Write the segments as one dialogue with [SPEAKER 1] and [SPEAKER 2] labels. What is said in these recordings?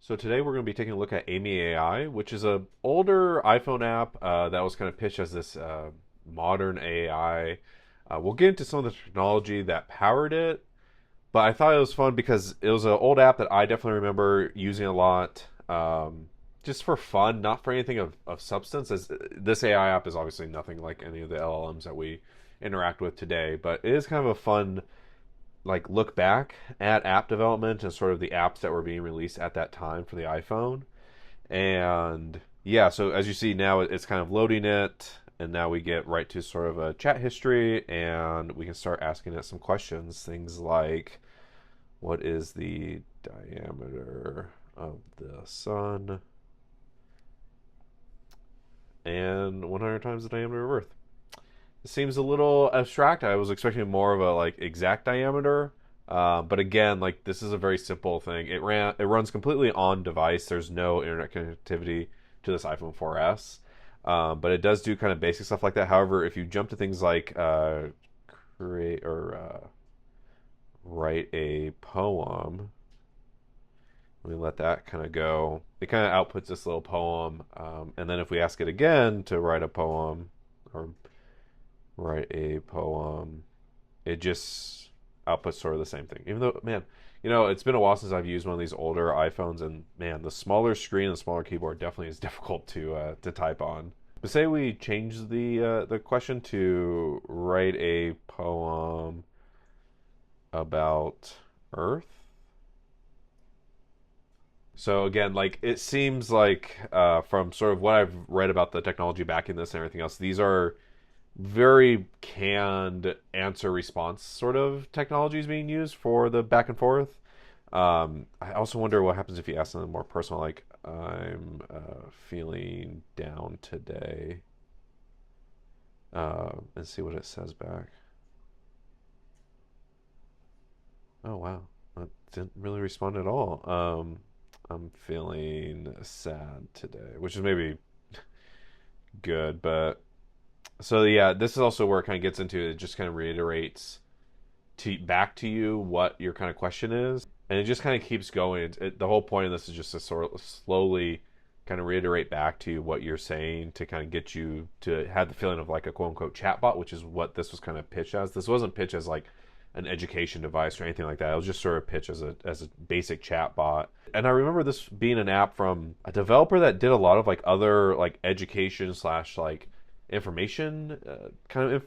[SPEAKER 1] So today we're going to be taking a look at Amy AI, which is a older iPhone app that was kind of pitched as this modern AI. We'll get into some of the technology that powered it, but I thought it was fun because it was an old app that I definitely remember using a lot, just for fun, not for anything of substance. As this AI app is obviously nothing like any of the LLMs that we interact with today, but it is kind of a fun like look back at app development and sort of the apps that were being released at that time for the iPhone. And yeah, so as you see now, it's kind of loading it, and now we get right to sort of a chat history, and we can start asking it some questions. Things like, what is the diameter of the sun? And 100 times the diameter of Earth. It seems a little abstract. I was expecting more of a like exact diameter, but again, like this is a very simple thing. It runs completely on device. There's no internet connectivity to this iPhone 4S, but it does do kind of basic stuff like that. However, if you jump to things like create or write a poem, let me let that kind of go. It kind of outputs this little poem, and then if we ask it again to write a poem or write a poem, it just outputs sort of the same thing. Even though, man, it's been a while since I've used one of these older iPhones, and man, the smaller screen and the smaller keyboard definitely is difficult to type on. But say we change the question to write a poem about Earth. So again, like it seems like from sort of what I've read about the technology backing this and everything else, these are very canned answer response sort of technologies being used for the back and forth. I also wonder what happens if you ask something more personal, like I'm feeling down today, and see what it says back. Oh wow, that didn't really respond at all. I'm feeling sad today, which is maybe good, but so yeah, this is also where it kind of gets into it. Just kind of reiterates back to you what your kind of question is, and it just kind of keeps going. The whole point of this is just to sort of slowly kind of reiterate back to you what you're saying to kind of get you to have the feeling of like a quote unquote chatbot, which is what this was kind of pitched as. This wasn't pitched as like an education device or anything like that. It was just sort of pitched as a basic chatbot. And I remember this being an app from a developer that did a lot of like other like education slash like information kind of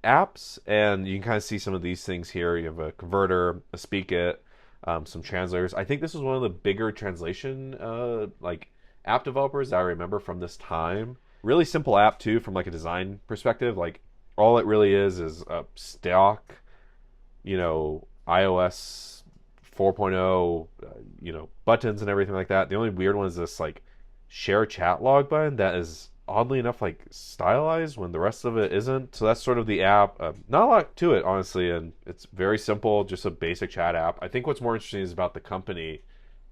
[SPEAKER 1] apps, and you can kind of see some of these things here. You have a converter, a speak it, some translators. I think this was one of the bigger translation like app developers that I remember from this time. Really simple app too, from like a design perspective. Like all it really is a stock, iOS 4.0, buttons and everything like that. The only weird one is this like share chat log button that is oddly enough like stylized when the rest of it isn't. So that's sort of the app. Not a lot to it, honestly, and it's very simple, just a basic chat app. I think what's more interesting is about the company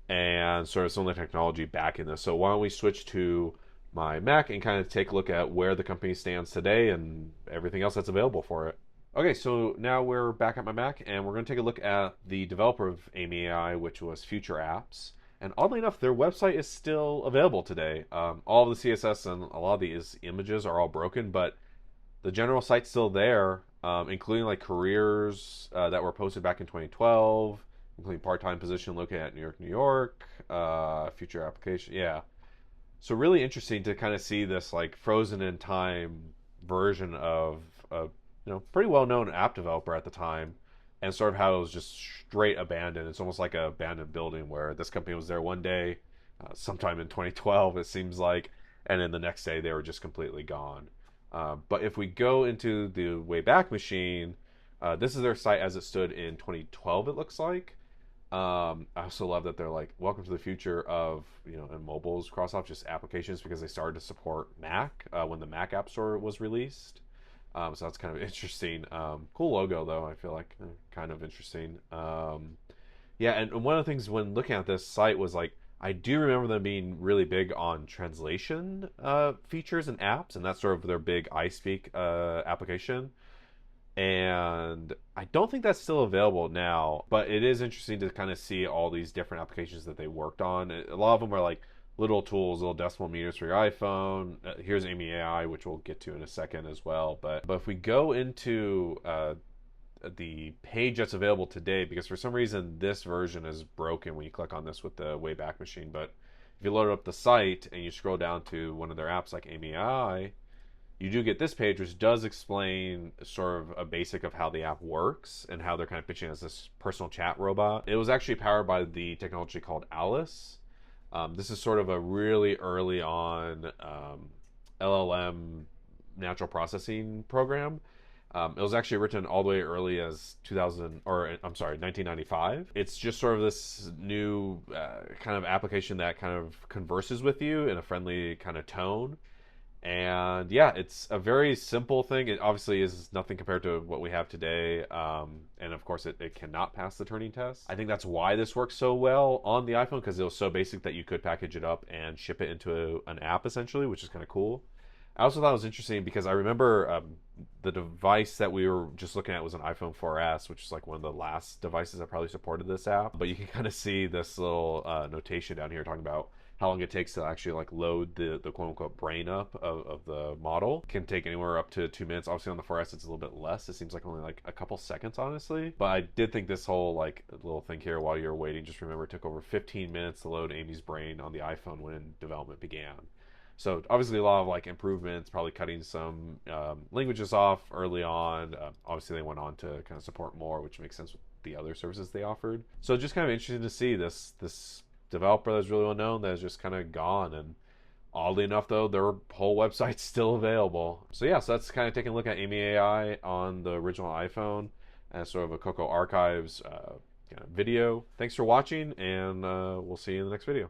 [SPEAKER 1] and sort of some of the technology backing this. So why don't we switch to my Mac and kind of take a look at where the company stands today and everything else that's available for it. Okay, so now we're back at my Mac, and we're going to take a look at the developer of Amy AI, which was Future Apps. And oddly enough, their website is still available today. All of the CSS and a lot of these images are all broken, but the general site's still there, including like careers that were posted back in 2012, including part-time position located at New York, New York, future application. Yeah. So really interesting to kind of see this like frozen in time version of a pretty well-known app developer at the time, and sort of how it was just straight abandoned. It's almost like an abandoned building where this company was there one day, sometime in 2012 it seems like, and then the next day they were just completely gone. But if we go into the Wayback Machine, this is their site as it stood in 2012. It looks like. I also love that they're like, welcome to the future of, and mobiles cross off just applications, because they started to support Mac when the Mac App Store was released. So that's kind of interesting. Cool logo though. I feel like kind of interesting. Yeah, and one of the things when looking at this site was like, I do remember them being really big on translation features and apps, and that's sort of their big iSpeak application. And I don't think that's still available now, but it is interesting to kind of see all these different applications that they worked on. A lot of them are like little tools, little decimal meters for your iPhone. Here's Amy AI, which we'll get to in a second as well. But if we go into the page that's available today, because for some reason this version is broken when you click on this with the Wayback Machine. But if you load up the site and you scroll down to one of their apps like Amy AI, you do get this page, which does explain sort of a basic of how the app works and how they're kind of pitching as this personal chat robot. It was actually powered by the technology called Alice. This is sort of a really early on LLM natural processing program. It was actually written all the way early as 2000, or I'm sorry, 1995. It's just sort of this new kind of application that kind of converses with you in a friendly kind of tone. And yeah, it's a very simple thing. It obviously is nothing compared to what we have today. And of course, it cannot pass the Turing test. I think that's why this works so well on the iPhone, because it was so basic that you could package it up and ship it into an app essentially, which is kind of cool. I also thought it was interesting because I remember the device that we were just looking at was an iPhone 4S, which is like one of the last devices that probably supported this app. But you can kind of see this little notation down here talking about how long it takes to actually like load the quote unquote brain up of the model. It can take anywhere up to 2 minutes. Obviously on the 4S it's a little bit less. It seems like only like a couple seconds, honestly. But I did think this whole like little thing here while you're waiting, just remember it took over 15 minutes to load Amy's brain on the iPhone when development began. So obviously a lot of like improvements, probably cutting some languages off early on. Obviously they went on to kind of support more, which makes sense with the other services they offered. So just kind of interesting to see this developer that's really well known that is just kind of gone. And oddly enough, though, their whole website's still available. So yeah, so that's kind of taking a look at Amy AI on the original iPhone as sort of a Coco Archives kind of video. Thanks for watching, and we'll see you in the next video.